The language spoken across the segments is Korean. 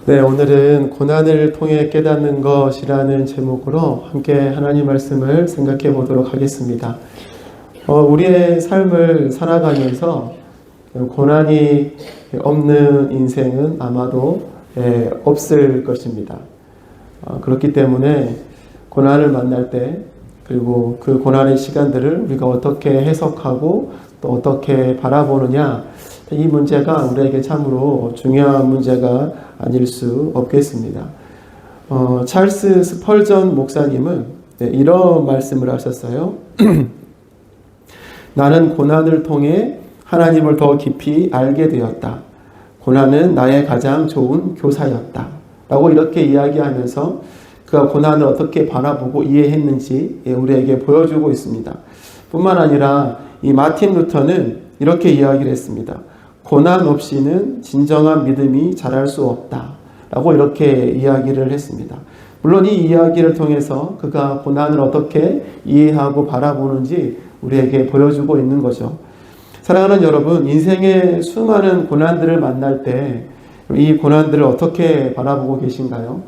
네, 오늘은 고난을 통해 깨닫는 것이라는 제목으로 함께 하나님 말씀을 생각해 보도록 하겠습니다. 우리의 삶을 살아가면서 고난이 없는 인생은 아마도 없을 것입니다. 그렇기 때문에 고난을 만날 때, 그리고 그 고난의 시간들을 우리가 어떻게 해석하고 또 어떻게 바라보느냐, 이 문제가 우리에게 참으로 중요한 문제가 아닐 수 없겠습니다. 찰스 스펄전 목사님은 이런 말씀을 하셨어요. 나는 고난을 통해 하나님을 더 깊이 알게 되었다. 고난은 나의 가장 좋은 교사였다. 라고 이렇게 이야기하면서 그가 고난을 어떻게 바라보고 이해했는지 우리에게 보여주고 있습니다. 뿐만 아니라 이 마틴 루터는 이렇게 이야기를 했습니다. 고난 없이는 진정한 믿음이 자랄 수 없다. 라고 이렇게 이야기를 했습니다. 물론 이 이야기를 통해서 그가 고난을 어떻게 이해하고 바라보는지 우리에게 보여주고 있는 거죠. 사랑하는 여러분, 인생의 수많은 고난들을 만날 때 이 고난들을 어떻게 바라보고 계신가요?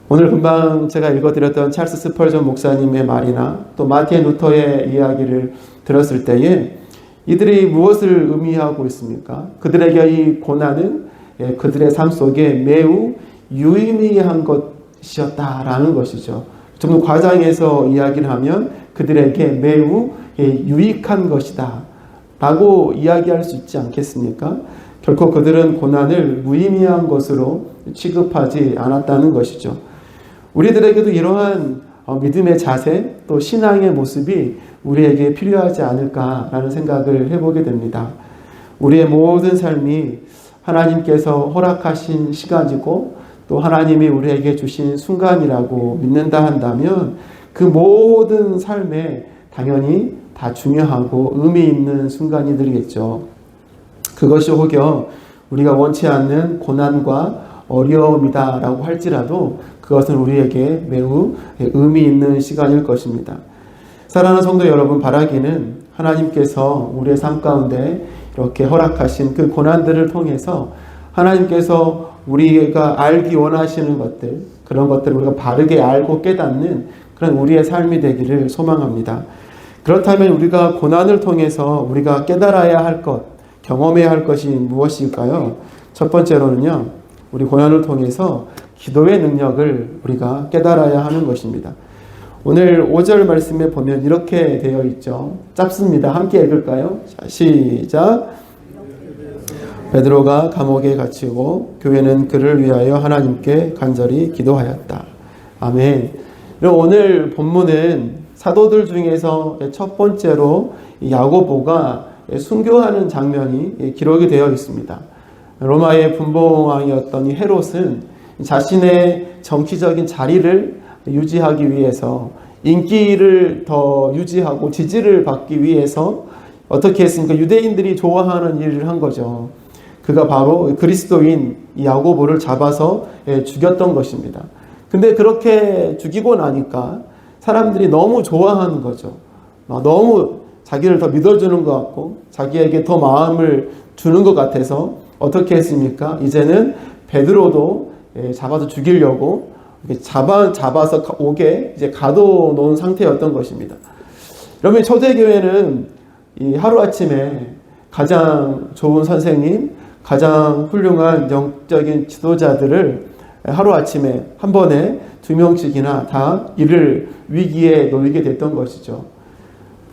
오늘 금방 제가 읽어드렸던 찰스 스펄전 목사님의 말이나 또 마틴 루터의 이야기를 들었을 때에 이들이 무엇을 의미하고 있습니까? 그들에게 이 고난은 그들의 삶 속에 매우 유의미한 것이었다라는 것이죠. 좀 더 과장해서 이야기를 하면 그들에게 매우 유익한 것이다 라고 이야기할 수 있지 않겠습니까? 결코 그들은 고난을 무의미한 것으로 취급하지 않았다는 것이죠. 우리들에게도 이러한 믿음의 자세 또 신앙의 모습이 우리에게 필요하지 않을까라는 생각을 해보게 됩니다. 우리의 모든 삶이 하나님께서 허락하신 시간이고 또 하나님이 우리에게 주신 순간이라고 믿는다 한다면 그 모든 삶에 당연히 다 중요하고 의미 있는 순간이 되겠죠. 그것이 혹여 우리가 원치 않는 고난과 어려움이다라고 할지라도 그것은 우리에게 매우 의미 있는 시간일 것입니다. 사랑하는 성도 여러분, 바라기는 하나님께서 우리의 삶 가운데 이렇게 허락하신 그 고난들을 통해서 하나님께서 우리가 알기 원하시는 것들, 그런 것들을 우리가 바르게 알고 깨닫는 그런 우리의 삶이 되기를 소망합니다. 그렇다면 우리가 고난을 통해서 우리가 깨달아야 할 것, 경험해야 할 것이 무엇일까요? 첫 번째로는요, 우리 고난을 통해서 기도의 능력을 우리가 깨달아야 하는 것입니다. 오늘 5절 말씀에 보면 이렇게 되어 있죠. 짧습니다. 함께 읽을까요? 자, 시작. 베드로가 감옥에 갇히고 교회는 그를 위하여 하나님께 간절히 기도하였다. 아멘. 오늘 본문은 사도들 중에서 첫 번째로 야고보가 순교하는 장면이 기록이 되어 있습니다. 로마의 분봉왕이었던 이 헤롯은 자신의 정치적인 자리를 유지하기 위해서, 인기를 더 유지하고 지지를 받기 위해서 어떻게 했습니까? 유대인들이 좋아하는 일을 한 거죠. 그가 바로 그리스도인 야고보를 잡아서 죽였던 것입니다. 근데 그렇게 죽이고 나니까 사람들이 너무 좋아하는 거죠. 너무 자기를 더 믿어주는 것 같고 자기에게 더 마음을 주는 것 같아서 어떻게 했습니까? 이제는 베드로도 잡아서 죽이려고 잡아서 옥에 이제 가둬놓은 상태였던 것입니다. 여러분, 초대교회는 이 하루아침에 가장 좋은 선생님, 가장 훌륭한 영적인 지도자들을 하루아침에 한 번에 2명씩이나 다 이를 위기에 놓이게 됐던 것이죠.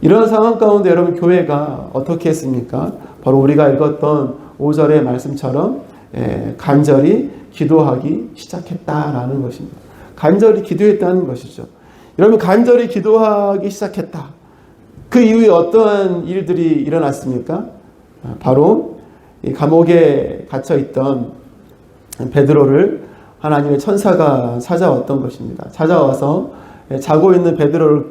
이런 상황 가운데 여러분, 교회가 어떻게 했습니까? 바로 우리가 읽었던 5절의 말씀처럼 간절히 기도하기 시작했다라는 것입니다. 간절히 기도했다는 것이죠. 여러분, 간절히 기도하기 시작했다. 그 이후에 어떠한 일들이 일어났습니까? 바로 이 감옥에 갇혀있던 베드로를 하나님의 천사가 찾아왔던 것입니다. 찾아와서 자고 있는 베드로를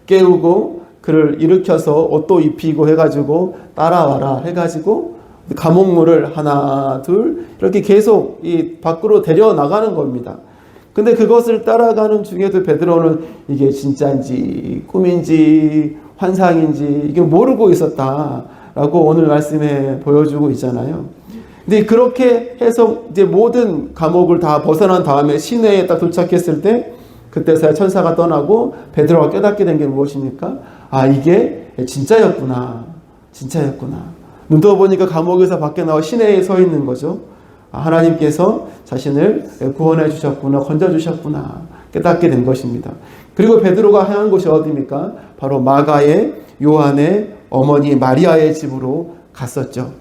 깨우고 그를 일으켜서 옷도 입히고 해가지고 따라와라 해가지고 감옥문을 하나 둘 이렇게 계속 이 밖으로 데려나가는 겁니다. 근데 그것을 따라가는 중에도 베드로는 이게 진짜인지 꿈인지 환상인지 이게 모르고 있었다라고 오늘 말씀에 보여주고 있잖아요. 근데 그렇게 해서 이제 모든 감옥을 다 벗어난 다음에 시내에 딱 도착했을 때 그때서야 천사가 떠나고 베드로가 깨닫게 된 게 무엇입니까? 아, 이게 진짜였구나. 진짜였구나. 눈 떠보니까 감옥에서 밖에 나와 시내에 서 있는 거죠. 아, 하나님께서 자신을 구원해 주셨구나. 건져 주셨구나. 깨닫게 된 것입니다. 그리고 베드로가 향한 곳이 어디입니까? 바로 마가의 요한의 어머니 마리아의 집으로 갔었죠.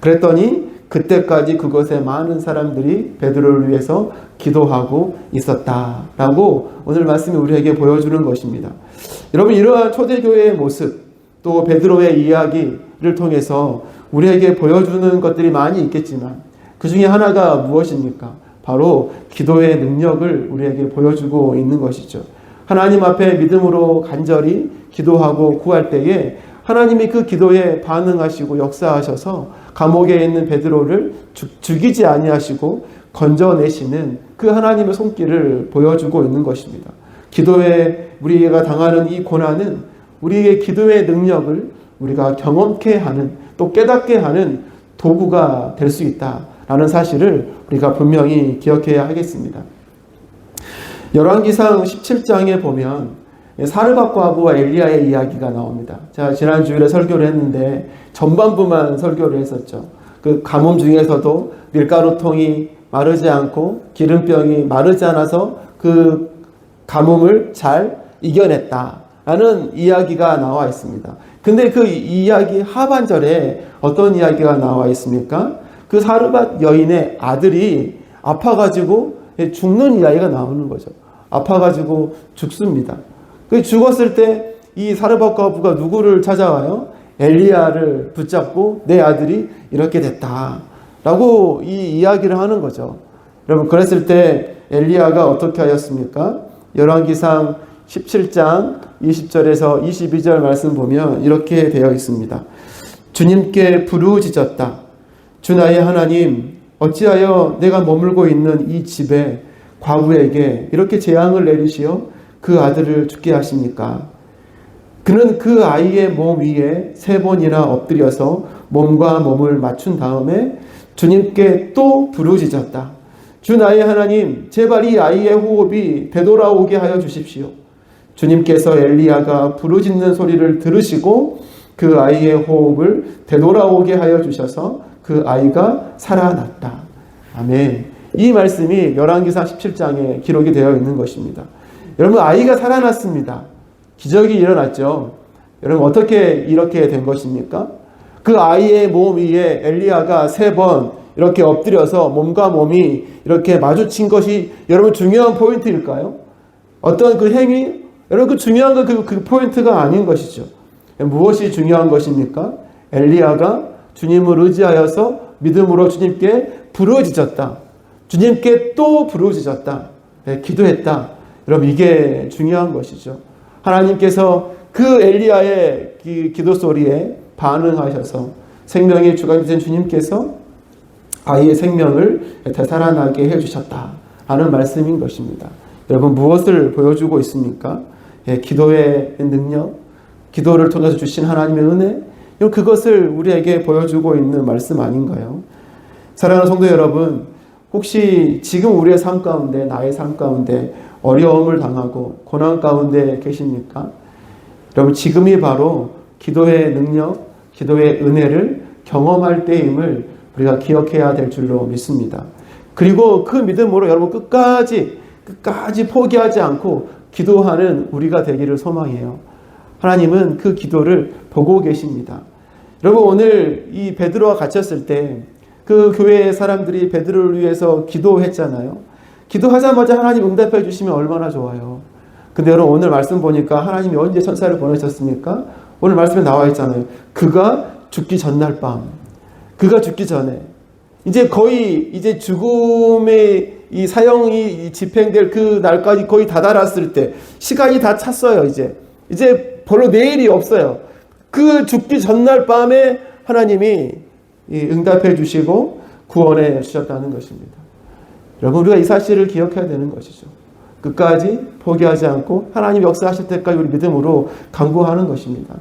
그랬더니 그때까지 그곳에 많은 사람들이 베드로를 위해서 기도하고 있었다라고 오늘 말씀이 우리에게 보여주는 것입니다. 여러분, 이러한 초대교회의 모습, 또 베드로의 이야기를 통해서 우리에게 보여주는 것들이 많이 있겠지만 그 중에 하나가 무엇입니까? 바로 기도의 능력을 우리에게 보여주고 있는 것이죠. 하나님 앞에 믿음으로 간절히 기도하고 구할 때에 하나님이 그 기도에 반응하시고 역사하셔서 감옥에 있는 베드로를 죽이지 아니하시고 건져내시는 그 하나님의 손길을 보여주고 있는 것입니다. 기도에 우리가 당하는 이 고난은 우리의 기도의 능력을 우리가 경험케 하는, 또 깨닫게 하는 도구가 될 수 있다라는 사실을 우리가 분명히 기억해야 하겠습니다. 열왕기상 17장에 보면 사르밧과부와 엘리야의 이야기가 나옵니다. 제가 지난 주일에 설교를 했는데 전반부만 설교를 했었죠. 그 가뭄 중에서도 밀가루통이 마르지 않고 기름병이 마르지 않아서 그 가뭄을 잘 이겨냈다라는 이야기가 나와 있습니다. 근데 그 이야기 하반절에 어떤 이야기가 나와 있습니까? 그 사르밧 여인의 아들이 아파가지고 죽는 이야기가 나오는 거죠. 아파가지고 죽습니다. 그 죽었을 때 이 사르밧과부가 누구를 찾아와요? 엘리야를 붙잡고 내 아들이 이렇게 됐다라고 이 이야기를 하는 거죠. 여러분, 그랬을 때 엘리야가 어떻게 하였습니까? 열왕기상 17장 20절에서 22절 말씀 보면 이렇게 되어 있습니다. 주님께 부르짖었다. 주 나의 하나님, 어찌하여 내가 머물고 있는 이 집에 과부에게 이렇게 재앙을 내리시어 그 아들을 죽게 하십니까? 그는 그 아이의 몸 위에 3번이나 엎드려서 몸과 몸을 맞춘 다음에 주님께 또 부르짖었다. 주 나의 하나님, 제발 이 아이의 호흡이 되돌아오게 하여 주십시오. 주님께서 엘리야가 부르짖는 소리를 들으시고 그 아이의 호흡을 되돌아오게 하여 주셔서 그 아이가 살아났다. 아멘. 이 말씀이 열왕기상 17장에 기록이 되어 있는 것입니다. 여러분, 아이가 살아났습니다. 기적이 일어났죠. 여러분, 어떻게 이렇게 된 것입니까? 그 아이의 몸 위에 엘리야가 3번 이렇게 엎드려서 몸과 몸이 이렇게 마주친 것이 여러분 중요한 포인트일까요? 어떤 그 행위? 여러분, 그 중요한 건 그 포인트가 아닌 것이죠. 무엇이 중요한 것입니까? 엘리야가 주님을 의지하여서 믿음으로 주님께 부르짖었다. 주님께 또 부르짖었다. 기도했다. 여러분, 이게 중요한 것이죠. 하나님께서 그 엘리야의 기도 소리에 반응하셔서 생명의 주가 되신 주님께서 아이의 생명을 되살아나게 해주셨다 하는 말씀인 것입니다. 여러분, 무엇을 보여주고 있습니까? 기도의 능력, 기도를 통해서 주신 하나님의 은혜, 그것을 우리에게 보여주고 있는 말씀 아닌가요? 사랑하는 성도 여러분, 혹시 지금 우리의 삶 가운데, 나의 삶 가운데 어려움을 당하고 고난 가운데 계십니까? 여러분, 지금이 바로 기도의 능력, 기도의 은혜를 경험할 때임을 우리가 기억해야 될 줄로 믿습니다. 그리고 그 믿음으로 여러분 끝까지 포기하지 않고 기도하는 우리가 되기를 소망해요. 하나님은 그 기도를 보고 계십니다. 여러분, 오늘 이 베드로가 갇혔을 때 그 교회의 사람들이 베드로를 위해서 기도했잖아요. 기도하자마자 하나님 응답해 주시면 얼마나 좋아요. 근데 여러분, 오늘 말씀 보니까 하나님이 언제 천사를 보내셨습니까? 오늘 말씀에 나와 있잖아요. 그가 죽기 전날 밤, 그가 죽기 전에 이제 거의 이제 죽음의 이 사형이 집행될 그 날까지 거의 다다랐을 때 시간이 다 찼어요. 이제 별로 내일이 없어요. 그 죽기 전날 밤에 하나님이 응답해 주시고 구원해 주셨다는 것입니다. 여러분, 우리가 이 사실을 기억해야 되는 것이죠. 끝까지 포기하지 않고 하나님 역사하실 때까지 우리 믿음으로 간구하는 것입니다.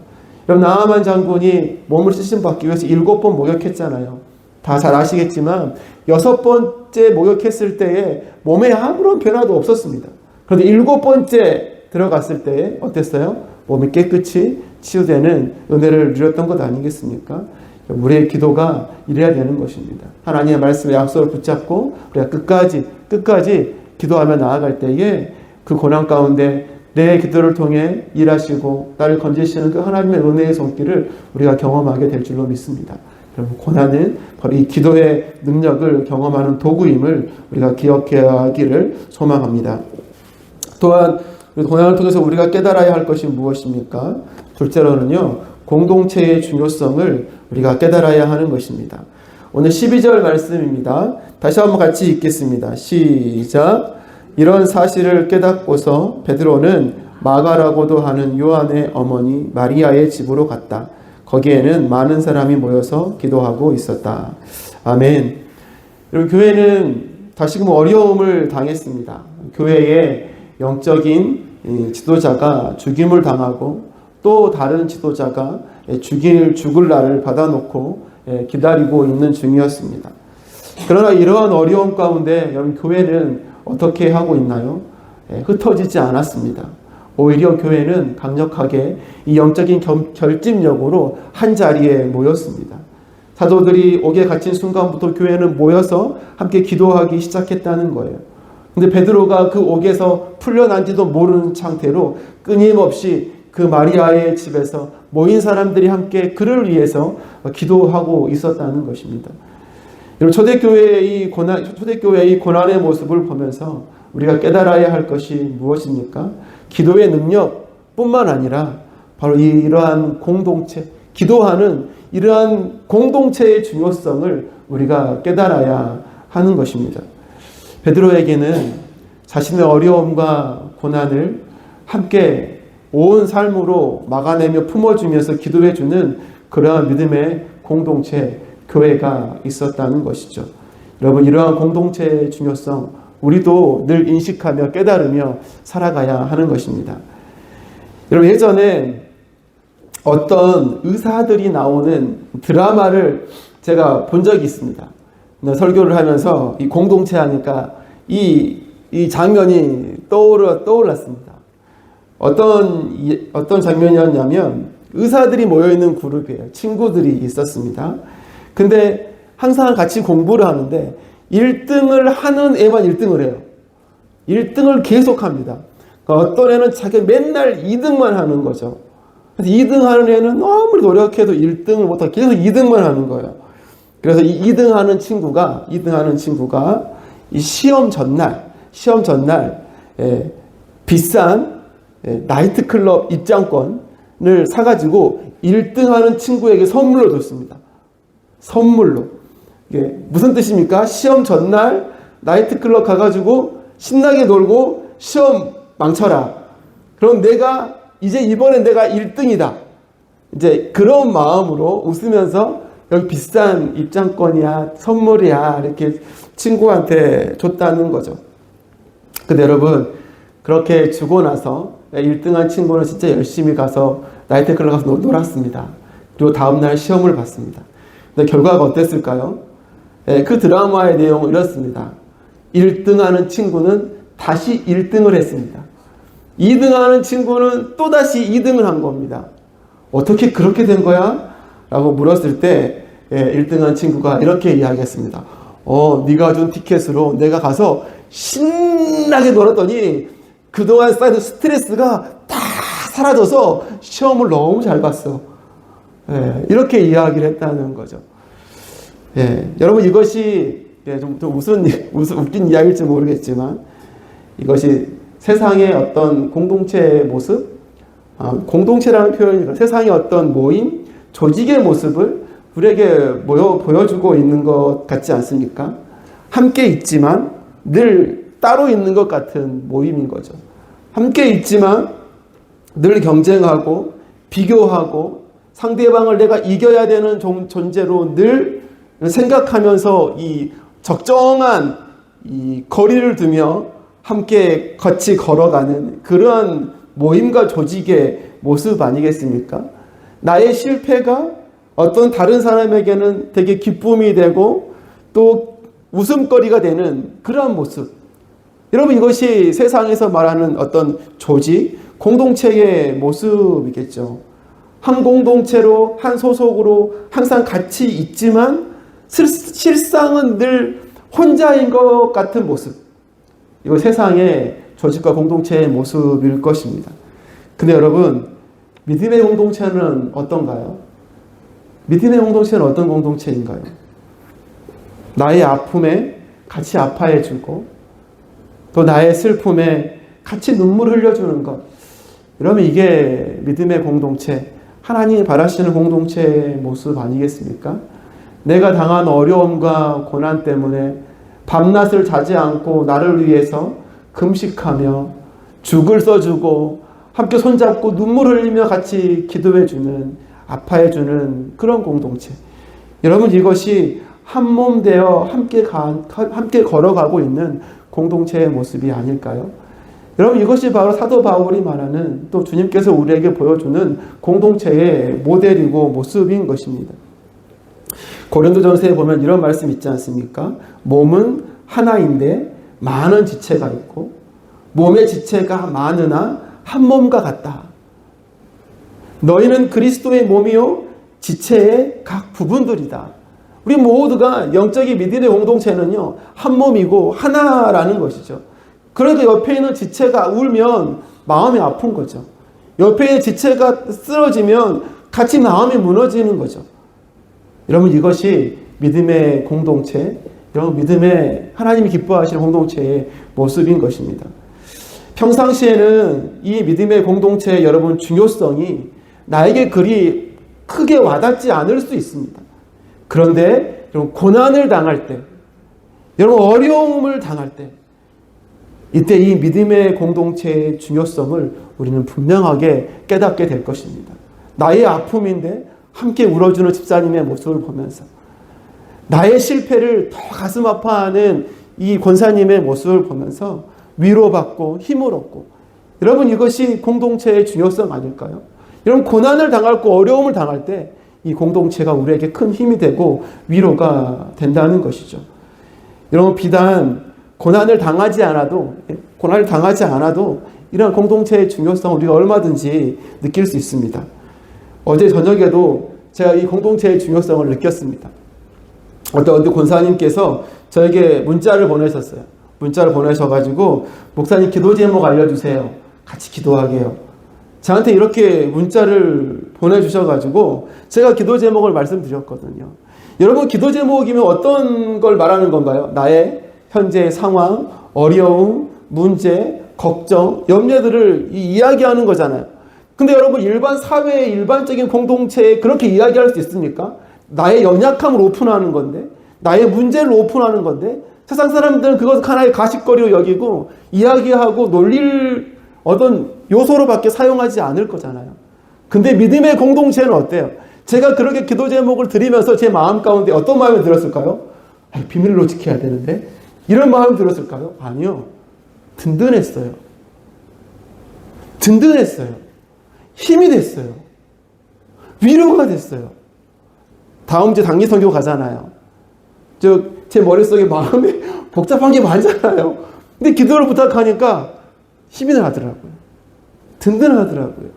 여러분, 나아만 장군이 몸을 씻음 받기 위해서 7번 목욕했잖아요. 다 잘 아시겠지만 6번째 목욕했을 때에 몸에 아무런 변화도 없었습니다. 그런데 7번째 들어갔을 때 어땠어요? 몸이 깨끗이 치유되는 은혜를 누렸던 것 아니겠습니까? 우리의 기도가 이래야 되는 것입니다. 하나님의 말씀의 약속을 붙잡고 우리가 끝까지 기도하며 나아갈 때에 그 고난 가운데 내 기도를 통해 일하시고 나를 건지시는 그 하나님의 은혜의 손길을 우리가 경험하게 될 줄로 믿습니다. 여러분, 고난은 바로 이 기도의 능력을 경험하는 도구임을 우리가 기억해야 하기를 소망합니다. 또한 고난을 통해서 우리가 깨달아야 할 것이 무엇입니까? 둘째로는요, 공동체의 중요성을 우리가 깨달아야 하는 것입니다. 오늘 12절 말씀입니다. 다시 한번 같이 읽겠습니다. 시작. 이런 사실을 깨닫고서 베드로는 마가라고도 하는 요한의 어머니 마리아의 집으로 갔다. 거기에는 많은 사람이 모여서 기도하고 있었다. 아멘. 여러분, 교회는 다시금 어려움을 당했습니다. 교회의 영적인 지도자가 죽임을 당하고 또 다른 지도자가 죽을 날을 받아놓고 기다리고 있는 중이었습니다. 그러나 이러한 어려움 가운데 여러분, 교회는 어떻게 하고 있나요? 흩어지지 않았습니다. 오히려 교회는 강력하게 이 영적인 결집력으로 한 자리에 모였습니다. 사도들이 옥에 갇힌 순간부터 교회는 모여서 함께 기도하기 시작했다는 거예요. 근데 베드로가 그 옥에서 풀려난지도 모르는 상태로 끊임없이 그 마리아의 집에서 모인 사람들이 함께 그를 위해서 기도하고 있었다는 것입니다. 여러분, 초대교회의 이 고난의 모습을 보면서 우리가 깨달아야 할 것이 무엇입니까? 기도의 능력뿐만 아니라 바로 이러한 공동체, 기도하는 이러한 공동체의 중요성을 우리가 깨달아야 하는 것입니다. 베드로에게는 자신의 어려움과 고난을 함께 온 삶으로 막아내며 품어주면서 기도해주는 그러한 믿음의 공동체, 교회가 있었다는 것이죠. 여러분, 이러한 공동체의 중요성 우리도 늘 인식하며 깨달으며 살아가야 하는 것입니다. 여러분, 예전에 어떤 의사들이 나오는 드라마를 제가 본 적이 있습니다. 설교를 하면서 이 공동체 하니까 이 장면이 떠올랐습니다. 어떤 장면이었냐면 의사들이 모여있는 그룹이에요. 친구들이 있었습니다. 근데 항상 같이 공부를 하는데 1등을 하는 애만 1등을 해요. 1등을 계속 합니다. 그러니까 어떤 애는 자기 맨날 2등만 하는 거죠. 그래서 2등 하는 애는 아무리 노력해도 1등을 못하고 계속 2등만 하는 거예요. 그래서 이 2등 하는 친구가 이 시험 전날 비싼 나이트클럽 입장권을 사가지고 1등 하는 친구에게 선물로 줬습니다. 선물로. 이게 무슨 뜻입니까? 시험 전날 나이트클럽 가가지고 신나게 놀고 시험 망쳐라. 그럼 이번엔 내가 1등이다. 이제 그런 마음으로 웃으면서 여기 비싼 입장권이야, 선물이야, 이렇게 친구한테 줬다는 거죠. 근데 여러분, 그렇게 주고 나서 1등한 친구는 진짜 열심히 가서 나이트클럽 가서 놀았습니다. 그리고 다음날 시험을 봤습니다. 근데 결과가 어땠을까요? 그 드라마의 내용은 이렇습니다. 1등하는 친구는 다시 1등을 했습니다. 2등하는 친구는 또다시 2등을 한 겁니다. 어떻게 그렇게 된 거야? 라고 물었을 때 1등한 친구가 이렇게 이야기했습니다. 네가 준 티켓으로 내가 가서 신나게 놀았더니 그동안 쌓인 스트레스가 다 사라져서 시험을 너무 잘 봤어. 이렇게 이야기를 했다는 거죠. 여러분, 이것이 좀 무슨 웃긴 이야기일지 모르겠지만 이것이 세상의 어떤 공동체의 모습, 공동체라는 표현이 세상의 어떤 모임, 조직의 모습을 우리에게 보여주고 있는 것 같지 않습니까? 함께 있지만 늘 따로 있는 것 같은 모임인 거죠. 함께 있지만 늘 경쟁하고 비교하고 상대방을 내가 이겨야 되는 존재로 늘 생각하면서 이 적정한 이 거리를 두며 함께 같이 걸어가는 그러한 모임과 조직의 모습 아니겠습니까? 나의 실패가 어떤 다른 사람에게는 되게 기쁨이 되고 또 웃음거리가 되는 그러한 모습. 여러분, 이것이 세상에서 말하는 어떤 조직, 공동체의 모습이겠죠. 한 공동체로, 한 소속으로 항상 같이 있지만 실상은 늘 혼자인 것 같은 모습. 이거 세상의 조직과 공동체의 모습일 것입니다. 근데 여러분, 믿음의 공동체는 어떤가요? 믿음의 공동체는 어떤 공동체인가요? 나의 아픔에 같이 아파해주고 또 나의 슬픔에 같이 눈물 흘려주는 것. 그러면 이게 믿음의 공동체, 하나님이 바라시는 공동체의 모습 아니겠습니까? 내가 당한 어려움과 고난 때문에 밤낮을 자지 않고 나를 위해서 금식하며 죽을 써주고 함께 손잡고 눈물 흘리며 같이 기도해주는, 아파해주는 그런 공동체. 여러분, 이것이 한 몸 되어 함께 걸어가고 있는 공동체의 모습이 아닐까요? 여러분, 이것이 바로 사도 바울이 말하는, 또 주님께서 우리에게 보여주는 공동체의 모델이고 모습인 것입니다. 고린도전서에 보면 이런 말씀 있지 않습니까? 몸은 하나인데 많은 지체가 있고 몸의 지체가 많으나 한 몸과 같다. 너희는 그리스도의 몸이요 지체의 각 부분들이다. 우리 모두가 영적인 믿음의 공동체는요 한 몸이고 하나라는 것이죠. 그래도 옆에 있는 지체가 울면 마음이 아픈 거죠. 옆에 있는 지체가 쓰러지면 같이 마음이 무너지는 거죠. 여러분, 이것이 믿음의 공동체, 여러분 믿음의 하나님이 기뻐하시는 공동체의 모습인 것입니다. 평상시에는 이 믿음의 공동체의 여러분 중요성이 나에게 그리 크게 와닿지 않을 수 있습니다. 그런데 여러분 고난을 당할 때, 여러분 어려움을 당할 때, 이때 이 믿음의 공동체의 중요성을 우리는 분명하게 깨닫게 될 것입니다. 나의 아픔인데 함께 울어주는 집사님의 모습을 보면서, 나의 실패를 더 가슴 아파하는 이 권사님의 모습을 보면서 위로받고 힘을 얻고, 여러분 이것이 공동체의 중요성 아닐까요? 여러분 고난을 당하고 어려움을 당할 때 이 공동체가 우리에게 큰 힘이 되고 위로가 된다는 것이죠. 여러분 비단 고난을 당하지 않아도 이런 공동체의 중요성을 우리가 얼마든지 느낄 수 있습니다. 어제 저녁에도 제가 이 공동체의 중요성을 느꼈습니다. 어떤 권사님께서 저에게 문자를 보내셨어요. 문자를 보내셔가지고 목사님 기도 제목 알려주세요. 같이 기도하게요. 저한테 이렇게 문자를 보내주셔가지고 제가 기도 제목을 말씀드렸거든요. 여러분 기도 제목이면 어떤 걸 말하는 건가요? 나의 현재 상황, 어려움, 문제, 걱정, 염려들을 이야기하는 거잖아요. 근데 여러분 일반 사회의 일반적인 공동체에 그렇게 이야기할 수 있습니까? 나의 연약함을 오픈하는 건데, 나의 문제를 오픈하는 건데, 세상 사람들은 그것을 하나의 가십거리로 여기고 이야기하고 놀릴 어떤 요소로밖에 사용하지 않을 거잖아요. 근데 믿음의 공동체는 어때요? 제가 그렇게 기도 제목을 드리면서 제 마음 가운데 어떤 마음이 들었을까요? 비밀로 지켜야 되는데, 이런 마음이 들었을까요? 아니요. 든든했어요. 힘이 됐어요. 위로가 됐어요. 다음 주에 당리 선교 가잖아요. 제 머릿속에 마음이 복잡한 게 많잖아요. 근데 기도를 부탁하니까 힘이 나더라고요. 든든하더라고요.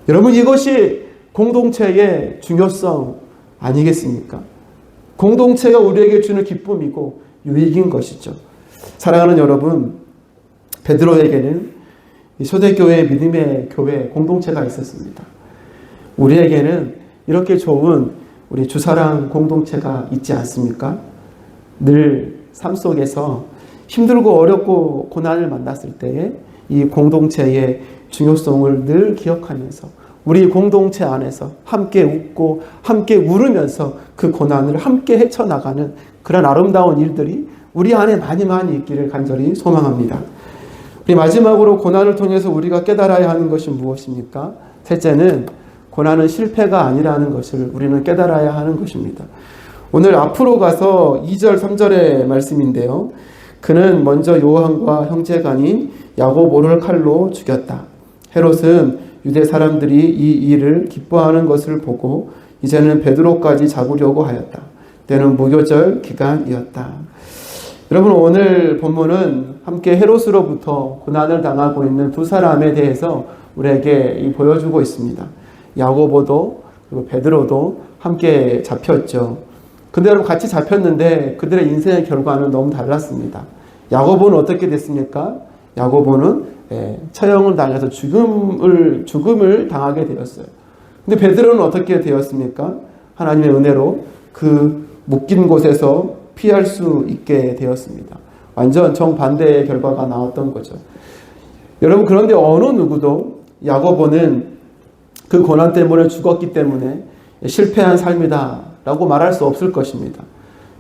여러분 이것이 공동체의 중요성 아니겠습니까? 공동체가 우리에게 주는 기쁨이고 유익인 것이죠. 사랑하는 여러분, 베드로에게는 초대교회의 믿음의 교회 공동체가 있었습니다. 우리에게는 이렇게 좋은 우리 주사랑 공동체가 있지 않습니까? 늘 삶 속에서 힘들고 어렵고 고난을 만났을 때에 이 공동체의 중요성을 늘 기억하면서 우리 공동체 안에서 함께 웃고 함께 울으면서 그 고난을 함께 헤쳐나가는 그런 아름다운 일들이 우리 안에 많이 있기를 간절히 소망합니다. 우리 마지막으로 고난을 통해서 우리가 깨달아야 하는 것이 무엇입니까? 셋째는 고난은 실패가 아니라는 것을 우리는 깨달아야 하는 것입니다. 오늘 앞으로 가서 2절 3절의 말씀인데요. 그는 먼저 요한과 형제간인 야고보를 칼로 죽였다. 헤롯은 유대 사람들이 이 일을 기뻐하는 것을 보고 이제는 베드로까지 잡으려고 하였다. 때는 무교절 기간이었다. 여러분, 오늘 본문은 함께 헤롯으로부터 고난을 당하고 있는 두 사람에 대해서 우리에게 보여주고 있습니다. 야고보도 그리고 베드로도 함께 잡혔죠. 근데 여러분, 같이 잡혔는데 그들의 인생의 결과는 너무 달랐습니다. 야고보는 어떻게 됐습니까? 야고보는 처형을 당해서 죽음을 당하게 되었어요. 근데 베드로는 어떻게 되었습니까? 하나님의 은혜로 그 묶인 곳에서 피할 수 있게 되었습니다. 완전 정반대의 결과가 나왔던 거죠. 여러분, 그런데 어느 누구도 야고보는 그 고난 때문에 죽었기 때문에 실패한 삶이다 라고 말할 수 없을 것입니다.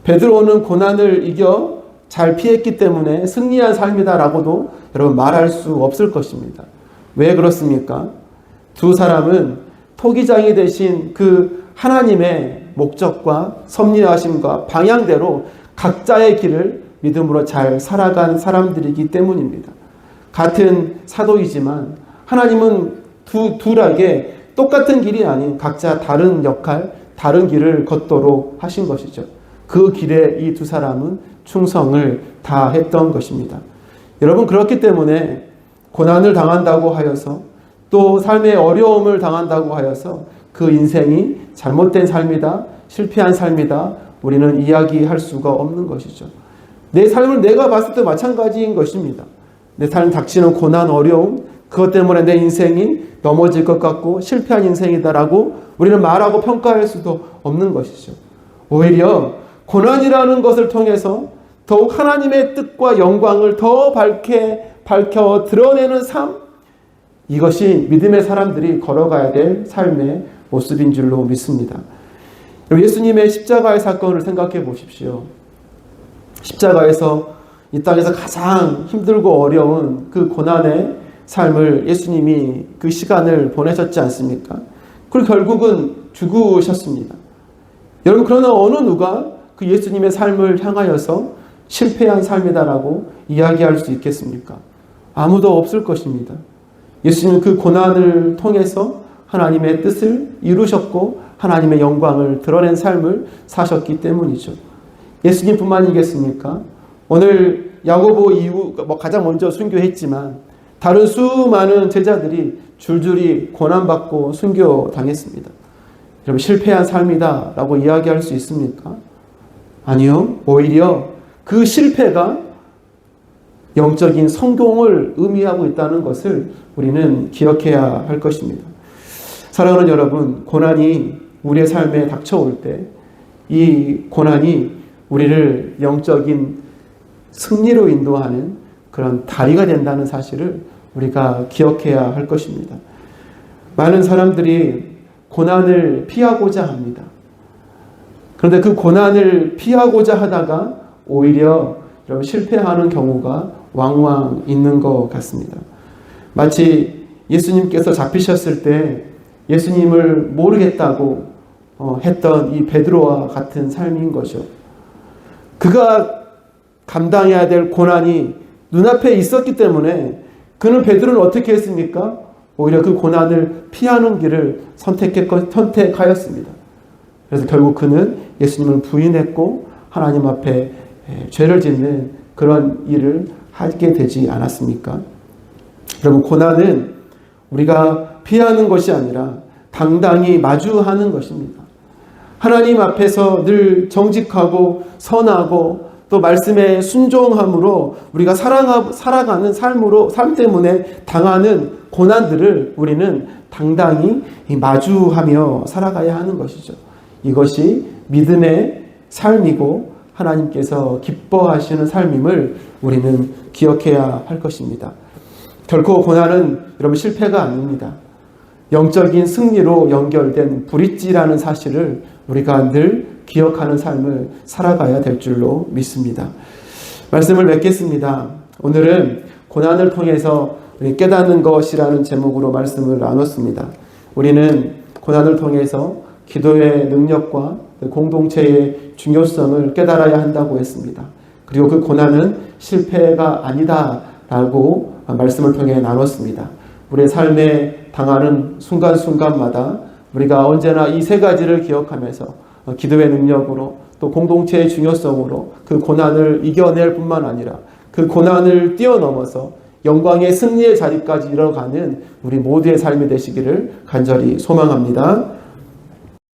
베드로는 고난을 이겨 잘 피했기 때문에 승리한 삶이다 라고도 여러분 말할 수 없을 것입니다. 왜 그렇습니까? 두 사람은 토기장이 되신 그 하나님의 목적과 섭리하심과 방향대로 각자의 길을 믿음으로 잘 살아간 사람들이기 때문입니다. 같은 사도이지만 하나님은 둘에게 똑같은 길이 아닌 각자 다른 역할, 다른 길을 걷도록 하신 것이죠. 그 길에 이 두 사람은 충성을 다했던 것입니다. 여러분, 그렇기 때문에 고난을 당한다고 하여서 또 삶의 어려움을 당한다고 하여서 그 인생이 잘못된 삶이다, 실패한 삶이다, 우리는 이야기할 수가 없는 것이죠. 내 삶을 내가 봤을 때 마찬가지인 것입니다. 내 삶 닥치는 고난, 어려움, 그것 때문에 내 인생이 넘어질 것 같고 실패한 인생이다라고 우리는 말하고 평가할 수도 없는 것이죠. 오히려 고난이라는 것을 통해서 더욱 하나님의 뜻과 영광을 더 밝혀 드러내는 삶, 이것이 믿음의 사람들이 걸어가야 될 삶의 모습인 줄로 믿습니다. 예수님의 십자가의 사건을 생각해 보십시오. 십자가에서 이 땅에서 가장 힘들고 어려운 그 고난의 삶을 예수님이 그 시간을 보내셨지 않습니까? 그리고 결국은 죽으셨습니다. 여러분, 그러나 어느 누가 그 예수님의 삶을 향하여서 실패한 삶이다라고 이야기할 수 있겠습니까? 아무도 없을 것입니다. 예수님은 그 고난을 통해서 하나님의 뜻을 이루셨고 하나님의 영광을 드러낸 삶을 사셨기 때문이죠. 예수님뿐만이겠습니까? 오늘 야고보 이후 가장 먼저 순교했지만 다른 수많은 제자들이 줄줄이 고난받고 순교당했습니다. 여러분, 실패한 삶이다 라고 이야기할 수 있습니까? 아니요. 오히려 그 실패가 영적인 성공을 의미하고 있다는 것을 우리는 기억해야 할 것입니다. 사랑하는 여러분, 고난이 우리의 삶에 닥쳐올 때 이 고난이 우리를 영적인 승리로 인도하는 그런 다리가 된다는 사실을 우리가 기억해야 할 것입니다. 많은 사람들이 고난을 피하고자 합니다. 그런데 그 고난을 피하고자 하다가 오히려 여러분 실패하는 경우가 왕왕 있는 것 같습니다. 마치 예수님께서 잡히셨을 때 예수님을 모르겠다고 했던 이 베드로와 같은 삶인 거죠. 그가 감당해야 될 고난이 눈앞에 있었기 때문에 그는 베드로는 어떻게 했습니까? 오히려 그 고난을 피하는 길을 선택하였습니다. 그래서 결국 그는 예수님을 부인했고 하나님 앞에 죄를 짓는 그런 일을 하게 되지 않았습니까? 여러분, 고난은 우리가 피하는 것이 아니라 당당히 마주하는 것입니다. 하나님 앞에서 늘 정직하고 선하고 또 말씀에 순종함으로 우리가 살아가는 삶 때문에 당하는 고난들을 우리는 당당히 마주하며 살아가야 하는 것이죠. 이것이 믿음의 삶이고 하나님께서 기뻐하시는 삶임을 우리는 기억해야 할 것입니다. 결코 고난은 여러분 실패가 아닙니다. 영적인 승리로 연결된 브릿지라는 사실을 우리가 늘 기억하는 삶을 살아가야 될 줄로 믿습니다. 말씀을 맺겠습니다. 오늘은 고난을 통해서 깨닫는 것이라는 제목으로 말씀을 나눴습니다. 우리는 고난을 통해서 기도의 능력과 공동체의 중요성을 깨달아야 한다고 했습니다. 그리고 그 고난은 실패가 아니다라고 말씀을 통해 나눴습니다. 우리의 삶에 당하는 순간순간마다 우리가 언제나 이 세 가지를 기억하면서 기도의 능력으로 또 공동체의 중요성으로 그 고난을 이겨낼 뿐만 아니라 그 고난을 뛰어넘어서 영광의 승리의 자리까지 이뤄가는 우리 모두의 삶이 되시기를 간절히 소망합니다.